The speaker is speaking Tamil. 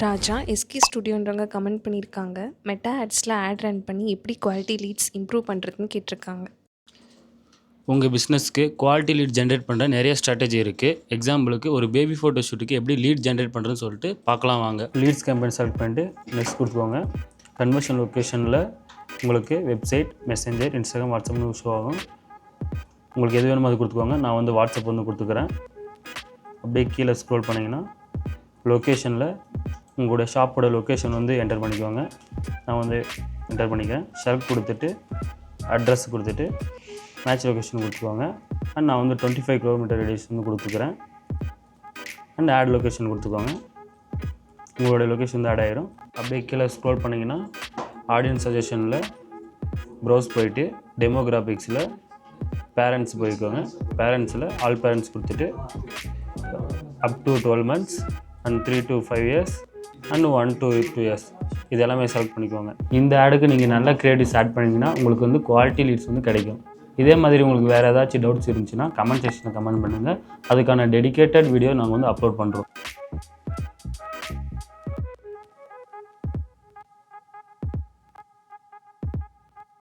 ராஜா எஸ்கே ஸ்டுடியோன்றவங்க கமெண்ட் பண்ணியிருக்காங்க. மெட்டா ஆட்ஸில் ஆட் ரன் பண்ணி எப்படி குவாலிட்டி லீட்ஸ் இம்ப்ரூவ் பண்ணுறதுன்னு கேட்டிருக்காங்க. உங்கள் பிஸ்னஸ்க்கு குவாலிட்டி லீட் ஜென்ரேட் பண்ணுற நிறைய ஸ்ட்ராட்டஜி இருக்குது. எக்ஸாம்பிளுக்கு ஒரு பேபி ஃபோட்டோ ஷூட்டுக்கு எப்படி லீட் ஜென்ரேட் பண்ணுறதுன்னு சொல்லிட்டு பார்க்கலாம் வாங்க. லீட்ஸ் கேம்பெயின் செலக்ட் பண்ணிட்டு நெக்ஸ்ட் கொடுத்துக்கோங்க. கன்வர்ஷன் லொக்கேஷனில் உங்களுக்கு வெப்சைட், மெசேஞ்சர், இன்ஸ்டாகிராம், வாட்ஸ்அப்னு ஷோ ஆகும். உங்களுக்கு எது வேணுமோ அது கொடுத்துக்கோங்க. நான் வந்து வாட்ஸ்அப் வந்து கொடுத்துக்கிறேன். அப்படியே கீழே ஸ்க்ரோல் பண்ணிங்கன்னா லொக்கேஷனில் உங்களோட ஷாப்போட லொக்கேஷன் வந்து என்டர் பண்ணிக்கோங்க. நான் வந்து என்டர் பண்ணிக்கிறேன். செலக்ட் கொடுத்துட்டு அட்ரஸ் கொடுத்துட்டு மேட்ச் லொக்கேஷன் கொடுத்துக்கோங்க. அண்ட் நான் வந்து 25 கிலோமீட்டர் ரேடியஸ் வந்து கொடுத்துக்கிறேன். அண்ட் ஆட் லொக்கேஷன் கொடுத்துக்கோங்க. உங்களோட லொக்கேஷன் வந்து ஆட் ஆகிரும். அப்படியே கீழே ஸ்க்ரோல் பண்ணிங்கன்னா ஆடியன்ஸ் சஜஷனில் ப்ரௌஸ் போயிட்டு டெமோகிராஃபிக்ஸில் பேரண்ட்ஸ் போய்க்கோங்க. பேரண்ட்ஸில் ஆல் பேரண்ட்ஸ் கொடுத்துட்டு up to 12 months and 3 to 5 years and 1 to 2 years இது எல்லாமே செலக்ட் பண்ணிக்கோங்க. இந்த ஆடுக்கு நீங்கள் நல்ல கிரியேட்டிவ்ஸ் ஆட் பண்ணிங்கன்னா உங்களுக்கு வந்து குவாலிட்டி லீட்ஸ் வந்து கிடைக்கும். இதே மாதிரி உங்களுக்கு வேறு ஏதாச்சும் டவுட்ஸ் இருந்துச்சுன்னா கமெண்ட் செக்ஷனில் கமெண்ட் பண்ணுங்கள். அதுக்கான டெடிகேட்டட் வீடியோ நாங்கள் வந்து அப்லோட் பண்ணுறோம்.